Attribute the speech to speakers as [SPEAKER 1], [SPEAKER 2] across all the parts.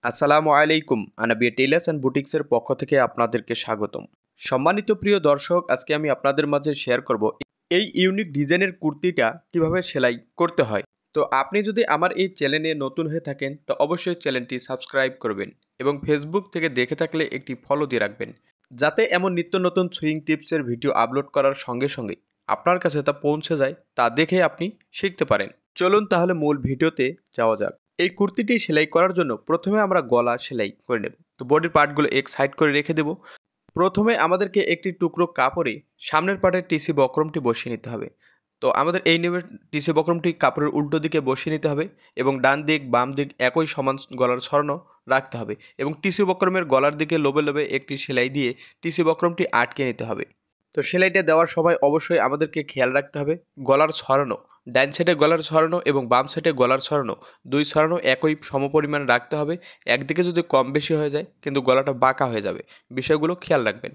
[SPEAKER 1] আসসালামু আলাইকুম। Anabia tailors and বুটিক্সের পক্ষ থেকে আপনাদেরকে স্বাগতম। সম্মানিত প্রিয় দর্শক, আজকে আমি আপনাদের মাঝে শেয়ার করব এই ইউনিক ডিজাইনের কুর্তিটা কিভাবে সেলাই করতে হয়। তো আপনি যদি আমার এই চ্যানেলে নতুন হয়ে থাকেন তো অবশ্যই চ্যানেলটি সাবস্ক্রাইব করবেন এবং ফেসবুক থেকে দেখে থাকলে একটি ফলো দিয়ে রাখবেন, যাতে এমন নিত্য নতুন সুইং টিপসের ভিডিও আপলোড করার সঙ্গে সঙ্গে আপনার কাছে তা পৌঁছে যায়, তা দেখে আপনি শিখতে পারেন। চলুন তাহলে মূল ভিডিওতে যাওয়া যাক। এই কুর্তিটি সেলাই করার জন্য প্রথমে আমরা গলা সেলাই করে নেব। তো বডির পার্টগুলো এক সাইড করে রেখে দেব। প্রথমে আমাদেরকে একটি টুকরো কাপড়ে সামনের পার্টের টিসি বক্রমটি বসিয়ে নিতে হবে। তো আমাদের এই নিয়মে টিসি বক্রমটি কাপড়ের উল্টো দিকে বসিয়ে নিতে হবে এবং ডান দিক বাম দিক একই সমান গলার ছড়ানো রাখতে হবে এবং টিসি বক্রমের গলার দিকে লোবে লোবে একটি সেলাই দিয়ে টিসি বক্রমটি আটকে নিতে হবে। তো সেলাইটা দেওয়ার সময় অবশ্যই আমাদেরকে খেয়াল রাখতে হবে গলার ছড়ানো, ডান সাইডে গলার ছড়ানো এবং বাম সাইডে গলার ছড়ানো, দুই ছড়ানো একই সমপরিমাণে রাখতে হবে। একদিকে যদি কম বেশি হয়ে যায় কিন্তু গলাটা বাঁকা হয়ে যাবে, বিষয়গুলো খেয়াল রাখবেন।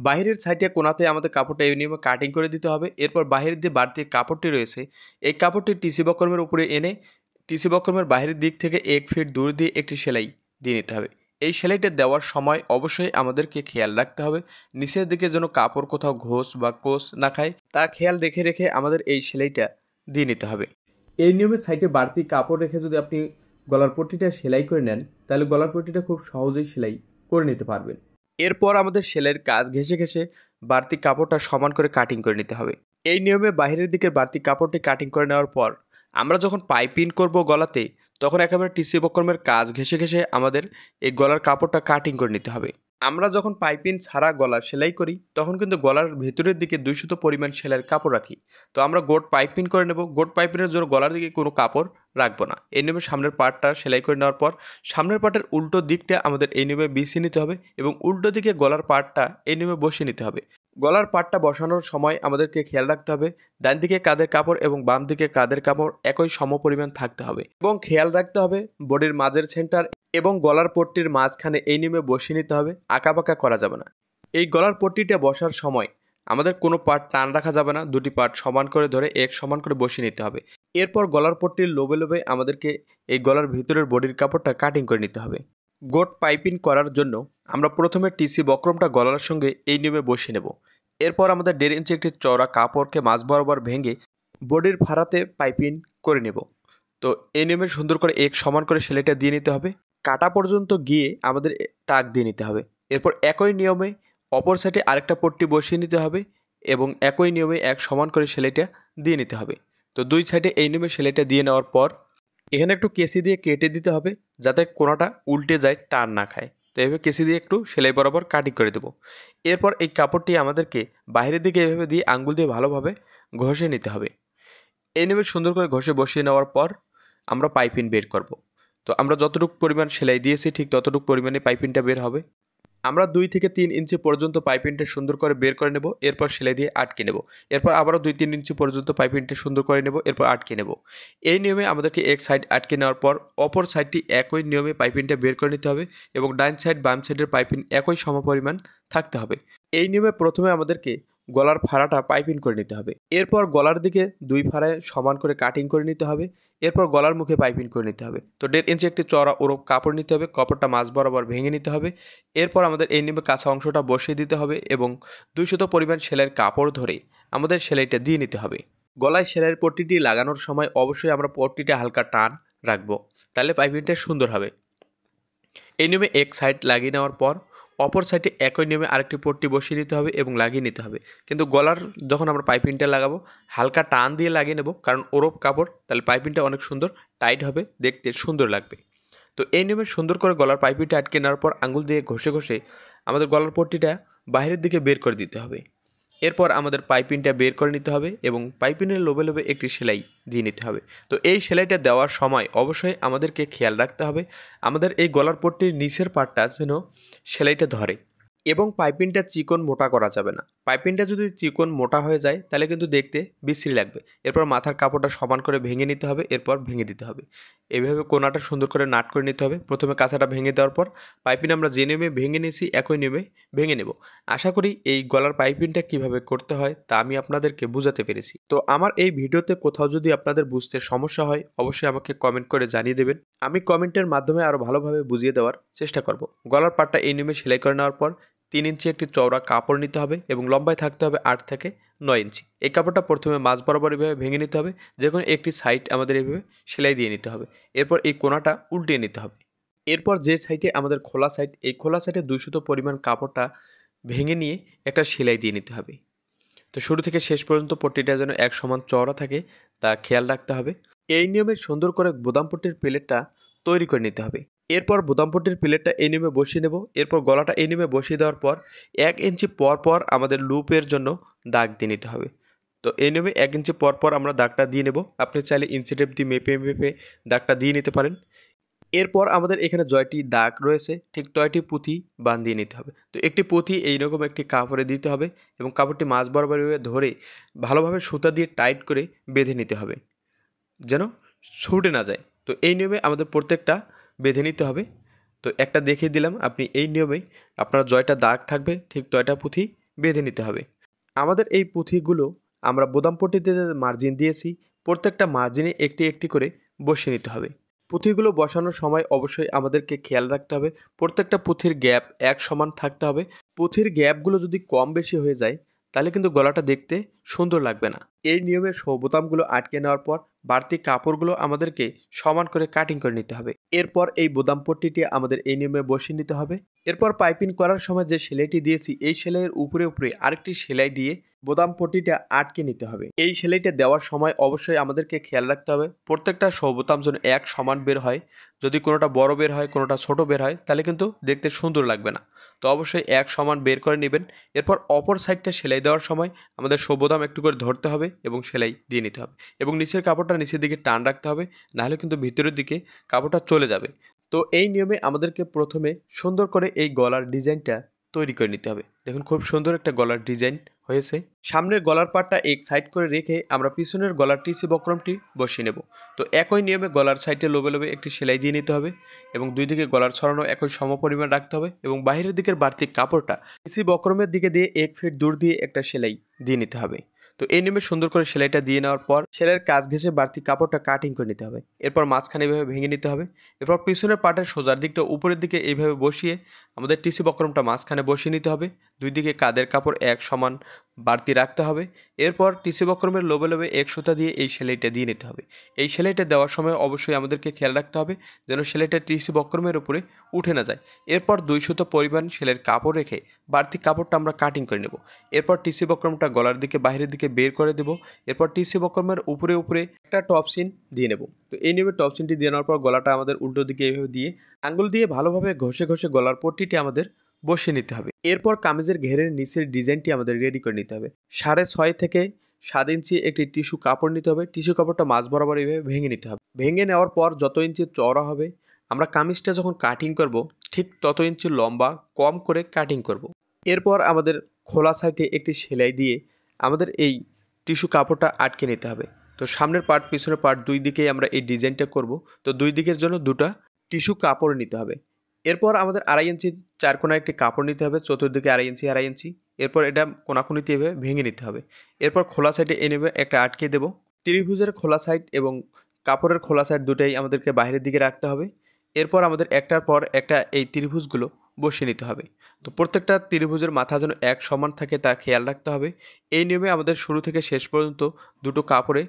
[SPEAKER 1] বাহিরের সাইডে কোণাতে আমাদের কাপড়টা এই নিয়মে কাটিং করে দিতে হবে। এরপর বাহিরের যে বাড়তি কাপড়টি রয়েছে এই কাপড়টি টিসি বক্রমের উপরে এনে টিসি বক্রমের বাহিরের দিক থেকে 1 ফিট দূর দিয়ে একটি সেলাই দিয়ে নিতে হবে। এই সেলাইটা দেওয়ার সময় অবশ্যই আমাদেরকে খেয়াল রাখতে হবে নিচের দিকে যেন কাপড় কোথাও ঘোষ বা কোষ না খায়, তা খেয়াল রেখে রেখে আমাদের এই সেলাইটা দিয়ে নিতে হবে। এই নিয়মে সাইডে বাড়তি কাপড় রেখে যদি আপনি গলার পট্টিটা সেলাই করে নেন তাহলে গলার পট্টিটা খুব সহজেই সেলাই করে নিতে পারবেন। এরপর আমাদের সেলাইয়ের কাজ ঘেঁষে ঘেঁষে বাড়তি কাপড়টা সমান করে কাটিং করে নিতে হবে। এই নিয়মে বাইরের দিকের বাড়তি কাপড়টি কাটিং করে নেওয়ার পর আমরা যখন পাইপিং করব গলাতে, তখন একেবারে টিসি বক্রমের কাজ ঘেঁষে ঘেঁষে আমাদের এই গলার কাপড়টা কাটিং করে নিতে হবে। আমরা যখন পাইপিং ছাড়া গলা সেলাই করি তখন কিন্তু গলার ভেতরের দিকে 200 পরিমাণ সেলাইয়ের কাপড় রাখি। তো আমরা গোট পাইপিং করে নেব। গোট পাইপিংয়ের জন্য গলার দিকে কোনো কাপড় রাখবো না। এই নিয়মে সামনের পার্টটা সেলাই করে নেওয়ার পর সামনের পার্টের উল্টো দিকটা আমাদের এই নিয়মে বিছিয়ে নিতে হবে এবং উল্টো দিকে গলার পার্টটা এই নিয়মে বসিয়ে নিতে হবে। গলার পাটটা বসানোর সময় আমাদেরকে খেয়াল রাখতে হবে ডান দিকে কাঁধের কাপড় এবং বাম দিকে কাঁধের কাপড় একই সমপরিমাণ থাকতে হবে এবং খেয়াল রাখতে হবে বডির মাঝের সেন্টার এবং গলার পট্টির মাঝখানে এই নিয়মে বসিয়ে নিতে হবে, আঁকাবাঁকা করা যাবে না। এই গলার পট্টিটা বসার সময় আমাদের কোনো পার্ট টান রাখা যাবে না, দুটি পার্ট সমান করে ধরে এক সমান করে বসিয়ে নিতে হবে। এরপর গলার পট্টির লোবে লোবে আমাদেরকে এই গলার ভিতরের বডির কাপড়টা কাটিং করে নিতে হবে। গোট পাইপিং করার জন্য আমরা প্রথমে টিসি বক্রমটা গলার সঙ্গে এই নিয়মে বসিয়ে নেব। এরপর আমাদের 1.5 ইঞ্চি একটি চওড়া কাপড়কে মাঝ বরাবর ভেঙে বডির ফাড়াতে পাইপিং করে নেব। তো এই নিয়মে সুন্দর করে এক সমান করে সেলাইটা দিয়ে নিতে হবে। কাটা পর্যন্ত গিয়ে আমাদের টাক দিয়ে নিতে হবে। এরপর একই নিয়মে অপর সাইডে আরেকটা পট্টি বসিয়ে নিতে হবে এবং একই নিয়মে এক সমান করে সেলাইটা দিয়ে নিতে হবে। তো দুই সাইডে এই নিয়মে সেলাইটা দিয়ে নেওয়ার পর এখানে একটু কেসি দিয়ে কেটে দিতে হবে যাতে কোনাটা উল্টে যায়, টান না খায়। তো এভাবে কেসি দিয়ে একটু সেলাই বরাবর কাটিং করে দেবো। এরপর এই কাপড়টি আমাদেরকে বাইরের দিকে এভাবে দিয়ে আঙ্গুল দিয়ে ভালোভাবে ঘষে নিতে হবে। এই নিয়মে সুন্দর করে ঘষে বসিয়ে নেওয়ার পর আমরা পাইপিং বের করব। তো আমরা যতটুকু পরিমাণ সেলাই দিয়েছি ঠিক ততটুকু পরিমাণে পাইপিংটা বের হবে। আমরা 2 থেকে 3 ইঞ্চি পর্যন্ত পাইপিংটা সুন্দর করে বের করে নেব, এরপর সেলাই দিয়ে আটকে নেব। এরপর আবারও 2-3 ইঞ্চি পর্যন্ত পাইপিংটা সুন্দর করে নেব, এরপর আটকে নেব। এই নিয়মে আমাদেরকে এক সাইড আটকে নেওয়ার পর অপর সাইডটি একই নিয়মে পাইপিংটা বের করে নিতে হবে এবং ডান সাইড বাম সাইডের পাইপিং একই সমপরিমাণ থাকতে হবে। এই নিয়মে প্রথমে আমাদেরকে গলার ফাড়াটা পাইপিং করে নিতে হবে। এরপর গলার দিকে 2 ফাড়ায় সমান করে কাটিং করে নিতে হবে। এরপর গলার মুখে পাইপিং করে নিতে হবে। তো 1.5 ইঞ্চি একটি চওড়া ওরকম কাপড় নিতে হবে, কাপড়টা মাঝ বরাবর ভেঙে নিতে হবে। এরপর আমাদের এই নিয়মে কাঁচা অংশটা বসিয়ে দিতে হবে এবং 200 পরিমাণ সেলাইয়ের কাপড় ধরে আমাদের সেলাইটা দিয়ে নিতে হবে। গলায় সেলাইয়ের পট্টিটি লাগানোর সময় অবশ্যই আমরা পট্টিটা হালকা টান রাখবো, তাহলে পাইপিংটা সুন্দর হবে। এই নিয়মে এক সাইড লাগিয়ে নেওয়ার পর অপর সাইডে একই নিয়মে আরেকটি পট্টি বসিয়ে নিতে হবে এবং লাগিয়ে নিতে হবে। কিন্তু গলার যখন আমরা পাইপিংটা লাগাবো হালকা টান দিয়ে লাগিয়ে নেব, কারণ ওরপ কাপড়, তাহলে পাইপিংটা অনেক সুন্দর টাইট হবে, দেখতে সুন্দর লাগবে। তো এই নিয়মে সুন্দর করে গলার পাইপিংটা আটকে নেওয়ার পর আঙুল দিয়ে ঘষে ঘষে আমাদের গলার পট্টিটা বাইরের দিকে বের করে দিতে হবে। এরপর আমাদের পাইপিংটা বের করে নিতে হবে এবং পাইপিংয়ের লোবে লোবে একটি সেলাই দিয়ে নিতে হবে। তো এই সেলাইটা দেওয়ার সময় অবশ্যই আমাদেরকে খেয়াল রাখতে হবে আমাদের এই গলার পট্টির নিচের পার্টটা যেন সেলাইটা ধরে। এবং পাইপিংটা চিকন মোটা করা যাবে না। পাইপিংটা যদি চিকন মোটা হয়ে যায় তাহলে কিন্তু দেখতে বিশ্রী লাগবে। এরপর মাথার কাপড়টা সমান করে ভেঙে নিতে হবে, এরপর ভেঙে দিতে হবে। এভাবে কোনাটা সুন্দর করে নাট করে নিতে হবে। প্রথমে কাঁচাটা ভেঙে দেওয়ার পর পাইপিং আমরা যে নিয়মে ভেঙে নিয়েছি একই নিয়মে ভেঙে নেব। আশা করি এই গলার পাইপিংটা কিভাবে করতে হয় তা আমি আপনাদেরকে বুঝাতে পেরেছি। তো আমার এই ভিডিওতে কোথাও যদি আপনাদের বুঝতে সমস্যা হয় অবশ্যই আমাকে কমেন্ট করে জানিয়ে দেবেন। আমি কমেন্টের মাধ্যমে আরও ভালোভাবে বুঝিয়ে দেওয়ার চেষ্টা করব। গলার পাটটা এই নিয়মে সেলাই করে নেওয়ার পর 3 ইঞ্চি একটি চওড়া কাপড় নিতে হবে এবং লম্বায় থাকতে হবে 8 থেকে 9 ইঞ্চি। এই কাপড়টা প্রথমে মাঝ বরাবর এভাবে ভেঙে নিতে হবে, যে কোনো একটি সাইড আমাদের এভাবে সেলাই দিয়ে নিতে হবে। এরপর এই কোণাটা উল্টিয়ে নিতে হবে। এরপর যে সাইডে আমাদের খোলা সাইড, এই খোলা সাইডে 2 সুতো পরিমাণ কাপড়টা ভেঙে নিয়ে একটা সেলাই দিয়ে নিতে হবে। তো শুরু থেকে শেষ পর্যন্ত পট্টিটা যেন এক সমান চওড়া থাকে তা খেয়াল রাখতে হবে। এই নিয়মে সুন্দর করে বোতাম পট্টির প্লেটটা তৈরি করে নিতে হবে। এরপর বোতাম পট্টির প্লেটটা এই নিয়মে বসিয়ে নেব। এরপর গলাটা এই নিয়মে বসিয়ে দেওয়ার পর 1 ইঞ্চি পর পর আমাদের লুপের জন্য দাগ দিয়ে নিতে হবে। তো এই নিয়মে 1 ইঞ্চি পর পর আমরা দাগটা দিয়ে নেব। আপনি চাইলে ইঞ্চি টেপ দিয়ে মেপে মেপে দাগটা দিয়ে নিতে পারেন। এরপর আমাদের এখানে জয়টি দাগ রয়েছে, ঠিক টয়টি পুঁথি বাঁধিয়ে নিতে হবে। তো একটি পুঁথি এইরকম একটি কাপড়ে দিতে হবে এবং কাপড়টি মাঝ বরাবর এভাবে ধরে ভালোভাবে সুতা দিয়ে টাইট করে বেঁধে নিতে হবে, যেন ছুটে না যায়। তো এই নিয়মে আমাদের প্রত্যেকটা বেঁধে নিতে হবে। তো একটা দেখিয়ে দিলাম, আপনি এই নিয়মেই আপনার জয়টা দাগ থাকবে ঠিক টয়টা পুঁথি বেঁধে নিতে হবে। আমাদের এই পুঁথিগুলো আমরা বোতাম পট্টিতে যে মার্জিন দিয়েছি প্রত্যেকটা মার্জিনে একটি একটি করে বসিয়ে নিতে হবে। পুঁথিগুলো বসানোর সময় অবশ্যই আমাদেরকে খেয়াল রাখতে হবে প্রত্যেকটা পুঁথির গ্যাপ এক সমান থাকতে হবে। পুঁথির গ্যাপগুলো যদি কম বেশি হয়ে যায় তাহলে কিন্তু গলাটা দেখতে সুন্দর লাগবে না। এই নিয়মে বোতামগুলো আটকে নেওয়ার পর বাড়তি কাপড়গুলো আমাদেরকে সমান করে কাটিং করে নিতে হবে। এরপর এই বোতাম পট্টিটি আমাদের এই নিয়মে বসিয়ে নিতে হবে। এরপর পাইপিং করার সময় যে সেলাইটি দিয়েছি এই সেলাইয়ের উপরে উপরে আরেকটি সেলাই দিয়ে বোতাম পট্টিটা আটকে নিতে হবে। এই সেলাইটা দেওয়ার সময় অবশ্যই আমাদেরকে খেয়াল রাখতে হবে প্রত্যেকটা বোতাম যেন এক সমান বের হয়। যদি কোনোটা বড় বের হয় কোনোটা ছোট বের হয় তাহলে কিন্তু দেখতে সুন্দর লাগবে না। তো অবশ্যই এক সমান বের করে নেবেন। এরপর অপর সাইডটা সেলাই দেওয়ার সময় আমাদের বোতাম একটু করে ধরতে হবে এবং সেলাই দিয়ে নিতে হবে এবং নিচের কাপড়টা নিচের দিকে টান রাখতে হবে, নাহলে কিন্তু ভিতরের দিকে কাপড়টা চলে যাবে। তো এই নিয়মে আমাদেরকে প্রথমে সুন্দর করে এই গলার ডিজাইনটা তৈরি করে নিতে হবে। দেখুন খুব সুন্দর একটা গলার ডিজাইন হয়েছে। সামনের গলার পাটটা এক সাইড করে রেখে আমরা পিছনের গলার টিসি বক্রমটি বসিয়ে নেব। তো একই নিয়মে গলার সাইডে লোবে লোবে একটি সেলাই দিয়ে নিতে হবে এবং দুই দিকে গলার ছড়ানো একই সমপরিমাণ রাখতে হবে এবং বাইরের দিকের বাড়তি কাপড়টা টিসি বক্রমের দিকে দিয়ে 1 ফিট দূর দিয়ে একটা সেলাই দিয়ে নিতে হবে। তো এই নিয়মে সুন্দর করে সেলাইটা দিয়ে নেওয়ার পর সেলাইয়ের কাজ ঘেঁষে বাড়তি কাপড়টা কাটিং করে নিতে হবে। এরপর মাঝখানে এভাবে ভেঙে নিতে হবে। এরপর পিছনের পাটের সোজার দিকটা উপরের দিকে এইভাবে বসিয়ে আমাদের টিসি বক্রমটা মাঝখানে বসিয়ে নিতে হবে। দুই দিকে কাঁধের কাপড় এক সমান বাড়তি রাখতে হবে। এরপর টিসি বক্রমের লোবে লোবে এক সুতা দিয়ে এই সেলাইটা দিয়ে নিতে হবে। এই সেলাইটা দেওয়ার সময় অবশ্যই আমাদেরকে খেয়াল রাখতে হবে যেন সেলাইটা টিসি বক্রমের উপরে উঠে না যায়। এরপর 2 সুতো পরিমাণ সেলাইয়ের কাপড় রেখে বাড়তি কাপড়টা আমরা কাটিং করে নেব। এরপর টিসি বক্রমটা গলার দিকে বাইরের দিকে বের করে দেব। এরপর টিসি বক্রমের উপরে উপরে একটা টপসিন দিয়ে নেব। তো এই নিয়মে টপসিনটি দিয়ে নেওয়ার পর গলাটা আমাদের উল্টো দিকে এইভাবে দিয়ে আঙ্গুল দিয়ে ভালোভাবে ঘষে ঘষে গলার পট্টিটি আমাদের বসিয়ে নিতে হবে। এরপর কামিজের ঘেরের নিচের ডিজাইনটি আমাদের রেডি করে নিতে হবে। 6.5 থেকে 7 ইঞ্চি একটি টিস্যু কাপড় নিতে হবে। টিস্যু কাপড়টা মাঝ বরাবর এইভাবে ভেঙে নিতে হবে। ভেঙে নেওয়ার পর যত ইঞ্চি চওড়া হবে আমরা কামিজটা যখন কাটিং করব ঠিক তত ইঞ্চি লম্বা কম করে কাটিং করব। এরপর আমাদের খোলা সাইডে একটি সেলাই দিয়ে আমাদের এই টিস্যু কাপড়টা আটকে নিতে হবে। তো সামনের পার্ট পিছনের পার্ট দুই দিকেই আমরা এই ডিজাইনটা করব। তো দুই দিকের জন্য দুটো টিস্যু কাপড় নিতে হবে। এরপর আমাদের 2.5 ইঞ্চি চার কোণা একটি কাপড় নিতে হবে, চতুর্দিকে 2.5 ইঞ্চি 2.5 ইঞ্চি। এরপর এটা কোনাকুনিতে এভাবে ভেঙে নিতে হবে। এরপর খোলা সাইডে এনে একটা আটকে দেব। ত্রিভুজের খোলা সাইড এবং কাপড়ের খোলা সাইড দুটাই আমাদেরকে বাইরের দিকে রাখতে হবে। এরপর আমাদের একটার পর একটা এই ত্রিভুজগুলো বসিয়ে নিতে হবে। তো প্রত্যেকটা ত্রিভুজের মাথা যেন এক সমান থাকে তা খেয়াল রাখতে হবে। এই নিয়মে আমাদের শুরু থেকে শেষ পর্যন্ত দুটো কাপড়ে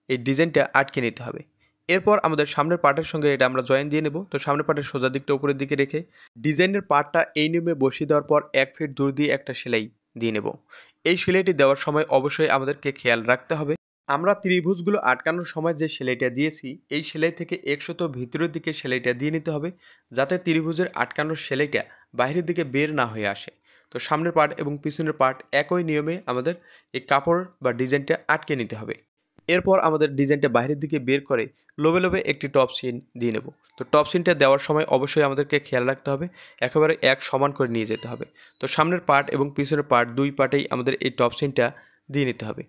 [SPEAKER 1] এই ডিজাইনটা আটকে নিতে হবে। এরপর আমাদের সামনের পার্টের সঙ্গে এটা আমরা জয়েন দিয়ে নেব। তো সামনের পার্টের সোজা দিকটা উপরের দিকে রেখে ডিজাইনের পার্টটা এই নিয়মে বসিয়ে দেওয়ার পর 1 ফিট দূর দিয়ে একটা সেলাই দিয়ে নেব। এই সেলাইটি দেওয়ার সময় অবশ্যই আমাদেরকে খেয়াল রাখতে হবে আমরা ত্রিভুজগুলো আটকানোর সময় যে সেলাইটা দিয়েছি এই সেলাই থেকে 100 ভিতরের দিকে সেলাইটা দিয়ে নিতে হবে, যাতে ত্রিভুজের আটকানোর সেলাইটা বাইরের দিকে বের না হয়ে আসে। তো সামনের পার্ট এবং পিছনের পার্ট একই নিয়মে আমাদের এই কাপড় বা ডিজাইনটা আটকে নিতে হবে। এরপর আমাদের ডিজাইনটা বাইরের দিকে বের করে লোবে লোবে একটি টপ সিন দিয়ে নেব। তো টপ সিনটা দেওয়ার সময় অবশ্যই আমাদেরকে খেয়াল রাখতে হবে একেবারে এক সমান করে নিয়ে যেতে হবে। তো সামনের পার্ট এবং পিছনের পার্ট দুই পার্টেই আমাদের এই টপ সিনটা দিয়ে নিতে হবে।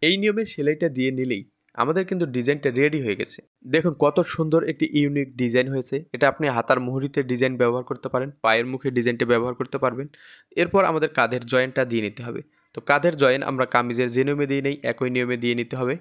[SPEAKER 1] এই নিয়মে সেলাইটা দিয়ে নিলেই আমাদের কিন্তু ডিজাইনটা রেডি হয়ে গেছে। দেখুন কত সুন্দর একটি ইউনিক ডিজাইন হয়েছে। এটা আপনি হাতার মুহুরিতে ডিজাইন ব্যবহার করতে পারেন, পায়ের মুখে ডিজাইনটা ব্যবহার করতে পারবেন। এরপর আমাদের কাঁধের জয়েন্টটা দিয়ে নিতে হবে। তো কাঁধের জয়েন আমরা কামিজের যে নিয়মে দিয়ে নেই একই নিয়মে দিয়ে নিতে হবে।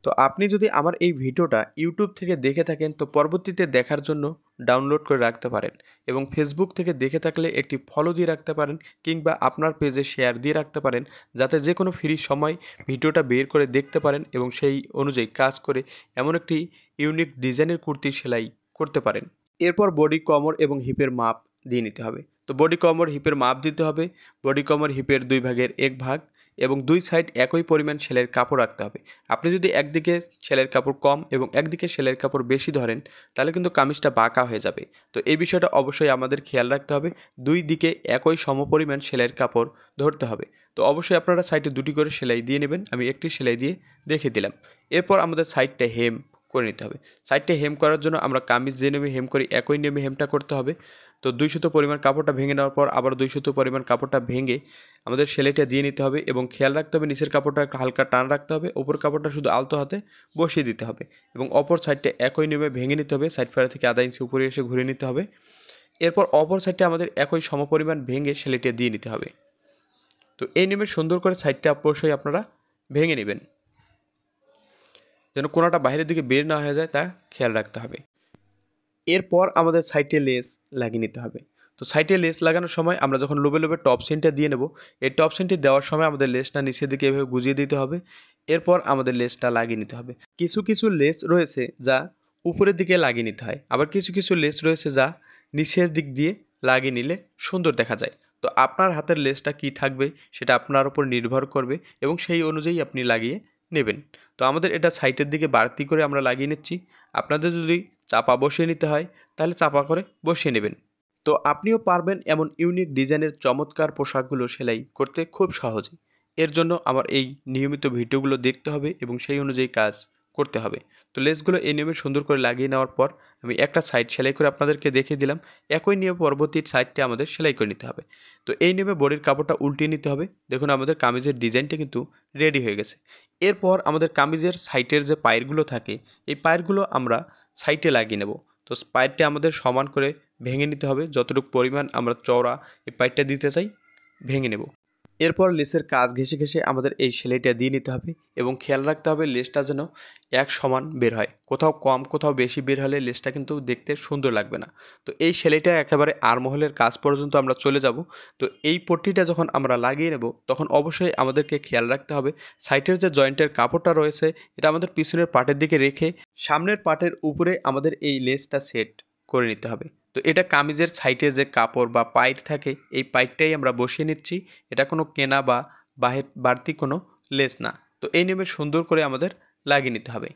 [SPEAKER 1] তো আপনি যদি আমার এই ভিডিওটা ইউটিউব থেকে দেখে থাকেন তো পরবর্তীতে দেখার জন্য ডাউনলোড করে রাখতে পারেন, এবং ফেসবুক থেকে দেখে থাকলে একটি ফলো দিয়ে রাখতে পারেন, কিংবা আপনার পেজে শেয়ার দিয়ে রাখতে পারেন, যাতে যে কোনো ফ্রি সময় ভিডিওটা বের করে দেখতে পারেন এবং সেই অনুযায়ী কাজ করে এমন একটি ইউনিক ডিজাইনের কুর্তি সেলাই করতে পারেন। এরপর বডি, কোমর এবং হিপের মাপ দিয়ে নিতে হবে। তো বডি, কোমর, হিপের মাপ দিতে হবে। বডি, কোমর, হিপের 2 ভাগের 1 ভাগ এবং 2 সাইড একই পরিমাণ সেলাইয়ের কাপড় রাখতে হবে। আপনি যদি একদিকে সেলাইয়ের কাপড় কম এবং একদিকে সেলাইয়ের কাপড় বেশি ধরেন তাহলে কিন্তু কামিজটা বাঁকা হয়ে যাবে। তো এই বিষয়টা অবশ্যই আমাদের খেয়াল রাখতে হবে। 2 দিকে একই সমপরিমাণ সেলাইয়ের কাপড় ধরতে হবে। তো অবশ্যই আপনারা সাইডে 2টি করে সেলাই দিয়ে নেবেন। আমি একটি সেলাই দিয়ে দেখিয়ে দিলাম। এরপর আমাদের সাইডটা হেম করে নিতে হবে। সাইডটা হেম করার জন্য আমরা কামিজ যে নিয়মে হেম করি একই নিয়মে হেমটা করতে হবে। তো 2 সুতো পরিমাণ কাপড়টা ভেঙে নেওয়ার পর আবার 2 সুতো পরিমাণ কাপড়টা ভেঙে আমাদের সেলাইটা দিয়ে নিতে হবে, এবং খেয়াল রাখতে হবে নিচের কাপড়টা একটু হালকা টান রাখতে হবে, উপর কাপড়টা শুধু আলতো হাতে বসিয়ে দিতে হবে, এবং অপর সাইডটা একই নিয়মে ভেঙে নিতে হবে। সাইড ফাড়া থেকে আধা ইঞ্চি উপরে এসে ঘুরে নিতে হবে। এরপর অপর সাইডটা আমাদের একই সমপরিমাণ ভেঙে সেলাইটা দিয়ে নিতে হবে। তো এই নিয়মে সুন্দর করে সাইডটা অবশ্যই আপনারা ভেঙে নেবেন, যেন কোনোটা বাইরের দিকে বের না হয়ে যায় তা খেয়াল রাখতে হবে। এরপর আমাদের সাইডে লেস লাগিয়ে নিতে হবে। তো সাইডে লেস লাগানোর সময় আমরা যখন লোবে লোবে টপ সিনটা দিয়ে নেব, এই টপ সিনটি দেওয়ার সময় আমাদের লেসটা নিচের দিকে এভাবে গুজিয়ে দিতে হবে। এরপর আমাদের লেসটা লাগিয়ে নিতে হবে। কিছু কিছু লেস রয়েছে যা উপরের দিকে লাগিয়ে নিতে হয়, আবার কিছু কিছু লেস রয়েছে যা নিচের দিক দিয়ে লাগিয়ে নিলে সুন্দর দেখা যায়। তো আপনার হাতের লেসটা কী থাকবে সেটা আপনার উপর নির্ভর করবে, এবং সেই অনুযায়ী আপনি লাগিয়ে নেবেন। তো আমাদের এটা সাইডের দিকে বাড়তি করে আমরা লাগিয়ে নিচ্ছি। আপনাদের যদি চাপা বসিয়ে নিতে হয় তাহলে চাপা করে বসিয়ে নেবেন। তো আপনিও পারবেন এমন ইউনিক ডিজাইনের চমৎকার পোশাকগুলো সেলাই করতে খুব সহজে। এর জন্য আমার এই নিয়মিত ভিডিওগুলো দেখতে হবে এবং সেই অনুযায়ী কাজ করতে হবে। তো লেসগুলো এই নিয়মে সুন্দর করে লাগিয়ে নেওয়ার পর আমি একটা সাইড সেলাই করে আপনাদেরকে দেখিয়ে দিলাম। একই নিয়মে পরবর্তী সাইডটা আমাদের সেলাই করে নিতে হবে। তো এই নিয়মে বডির কাপড়টা উল্টিয়ে নিতে হবে। দেখুন আমাদের কামিজের ডিজাইনটা কিন্তু রেডি হয়ে গেছে। এরপর আমাদের কামিজের সাইডের যে পায়েরগুলো থাকে এই পায়েরগুলো আমরা সাইডে লাগিয়ে নেব। তো পায়েরটা আমাদের সমান করে ভেঙে নিতে হবে। যতটুকু পরিমাণ আমরা চওড়া এই পাইপটা দিতে চাই ভেঙে নেব। এরপর লেসের কাজ ঘেঁষে ঘেঁষে আমাদের এই সেলাইটা দিয়ে নিতে হবে, এবং খেয়াল রাখতে হবে লেসটা যেন এক সমান বের হয়। কোথাও কম কোথাও বেশি বের হলে লেসটা কিন্তু দেখতে সুন্দর লাগবে না। তো এই সেলাইটা একেবারে আরমহলের কাজ পর্যন্ত আমরা চলে যাব। তো এই পট্টিটা যখন আমরা লাগিয়ে নেব তখন অবশ্যই আমাদেরকে খেয়াল রাখতে হবে সাইডের যে জয়েন্টের কাপড়টা রয়েছে এটা আমাদের পিছনের পার্টের দিকে রেখে সামনের পার্টের উপরে আমাদের এই লেসটা সেট করে নিতে হবে। তো এটা কামিজের সাইডে যে কাপড় বা পাইট থাকে এই পাইটটাই আমরা বসিয়ে নিচ্ছি। এটা কোনো কেনা বা বাড়তি কোনো লেস না। তো এই নিয়মে সুন্দর করে আমাদের লাগিয়ে নিতে হবে।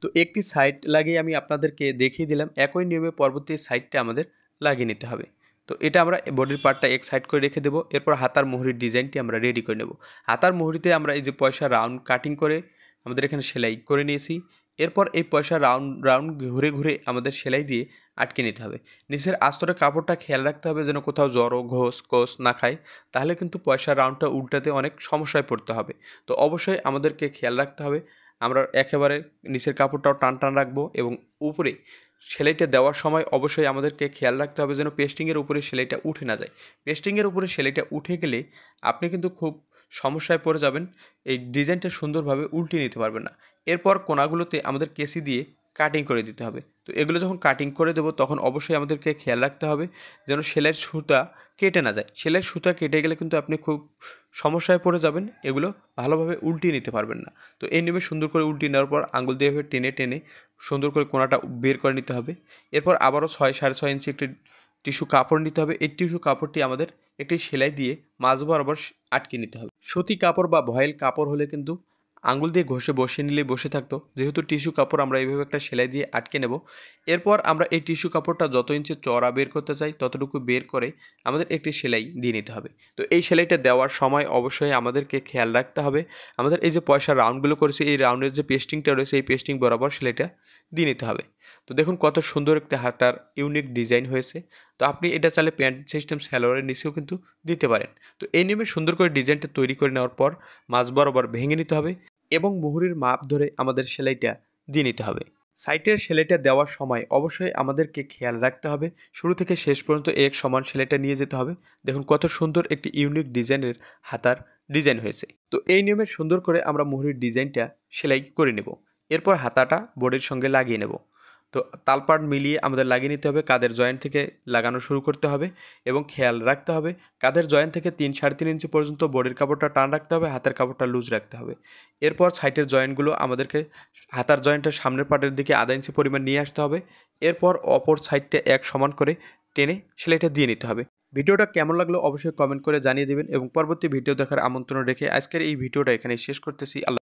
[SPEAKER 1] তো একটি সাইড লাগিয়ে আমি আপনাদেরকে দেখিয়ে দিলাম। একই নিয়মে পরবর্তী সাইডটা আমাদের লাগিয়ে নিতে হবে। তো এটা আমরা বডির পার্টটা এক সাইড করে রেখে দেবো। এরপর হাতার মুহুরির ডিজাইনটি আমরা রেডি করে নেব। হাতার মুহুরিতে আমরা এই যে পয়সা রাউন্ড কাটিং করে আমাদের এখানে সেলাই করে নিয়েছি। এরপর এই পয়সা রাউন্ড রাউন্ড ঘুরে ঘুরে আমাদের সেলাই দিয়ে আটকে নিতে হবে। নিচের আস্তরের কাপড়টা খেয়াল রাখতে হবে যেন কোথাও জড়ো ঘোষ কোষ না খায়, তাহলে কিন্তু পয়সা রাউন্ডটা উল্টাতে অনেক সমস্যায় পড়তে হবে। তো অবশ্যই আমাদেরকে খেয়াল রাখতে হবে আমরা একেবারে নিচের কাপড়টাও টান টান রাখবো, এবং উপরে সেলাইটা দেওয়ার সময় অবশ্যই আমাদেরকে খেয়াল রাখতে হবে যেন পেস্টিংয়ের উপরে সেলাইটা উঠে না যায়। পেস্টিংয়ের উপরে সেলাইটা উঠে গেলে আপনি কিন্তু খুব সমস্যায় পড়ে যাবেন, এই ডিজাইনটা সুন্দরভাবে উল্টিয়ে নিতে পারবেন না। এরপর কোণাগুলোতে আমাদের কেসি দিয়ে কাটিং করে দিতে হবে। তো এগুলো যখন কাটিং করে দেবো তখন অবশ্যই আমাদেরকে খেয়াল রাখতে হবে যেন সেলাইয়ের সুতা কেটে না যায়। সেলাইয়ের সুতা কেটে গেলে কিন্তু আপনি খুব সমস্যায় পড়ে যাবেন, এগুলো ভালোভাবে উল্টিয়ে নিতে পারবেন না। তো এই নিয়মে সুন্দর করে উল্টিয়ে নেওয়ার পর আঙুল দিয়ে টেনে টেনে সুন্দর করে কোণাটা বের করে নিতে হবে। এরপর আবারও 6-6.5 ইঞ্চি একটি টিস্যু কাপড় নিতে হবে। এই টিস্যু কাপড়টি আমাদের একটি সেলাই দিয়ে মাঝ বরাবর আটকে নিতে হবে। সুতি কাপড় বা ভয়েল কাপড় হলে কিন্তু আঙুল দিয়ে ঘষে বসিয়ে নিলেই বসে থাকতো। যেহেতু টিস্যু কাপড় আমরা এইভাবে একটা সেলাই দিয়ে আটকে নেব। এরপর আমরা এই টিস্যু কাপড়টা যত ইঞ্চি চওড়া বের করতে চাই ততটুকু বের করে আমাদের একটি সেলাই দিয়ে নিতে হবে। তো এই সেলাইটা দেওয়ার সময় অবশ্যই আমাদেরকে খেয়াল রাখতে হবে আমাদের এই যে পয়সার রাউন্ডগুলো করেছি এই রাউন্ডের যে পেস্টিংটা রয়েছে এই পেস্টিং বরাবর সেলাইটা দিয়ে নিতে হবে। তো দেখুন কত সুন্দর একটা হাতার ইউনিক ডিজাইন হয়েছে। তো আপনি এটা চাইলে প্যান্ট সিস্টেম সালোয়ারের নিচেও কিন্তু দিতে পারেন। তো এই নিয়মে সুন্দর করে ডিজাইনটা তৈরি করে নেওয়ার পর মাঝ বরাবর ভেঙে নিতে হবে এবং মুহুরির মাপ ধরে আমাদের সেলাইটা দিয়ে নিতে হবে। সাইটের সেলাইটা দেওয়ার সময় অবশ্যই আমাদেরকে খেয়াল রাখতে হবে শুরু থেকে শেষ পর্যন্ত এক সমান সেলাইটা নিয়ে যেতে হবে। দেখুন কত সুন্দর একটি ইউনিক ডিজাইনের হাতার ডিজাইন হয়েছে। তো এই নিয়মে সুন্দর করে আমরা মুহুরির ডিজাইনটা সেলাই করে নেব। এরপর হাতাটা বোর্ডের সঙ্গে লাগিয়ে নেব। তো তালপাট মিলিয়ে আমাদের লাগিয়ে নিতে হবে, কাঁধের জয়েন্ট থেকে লাগানো শুরু করতে হবে এবং খেয়াল রাখতে হবে কাঁধের জয়েন্ট থেকে 3-3.5 ইঞ্চি পর্যন্ত বডির কাপড়টা টান রাখতে হবে, হাতের কাপড়টা লুজ রাখতে হবে। এরপর সাইডের জয়েন্টগুলো আমাদেরকে হাতার জয়েন্টের সামনের পার্টের দিকে আধা ইঞ্চি পরিমাণ নিয়ে আসতে হবে। এরপর অপর সাইডটা এক সমান করে টেনে সেলাইটা দিয়ে নিতে হবে। ভিডিওটা কেমন লাগলো অবশ্যই কমেন্ট করে জানিয়ে দিবেন এবং পরবর্তী ভিডিও দেখার আমন্ত্রণ রেখে আজকের এই ভিডিওটা এখানেই শেষ করতেছি। আল্লাহ।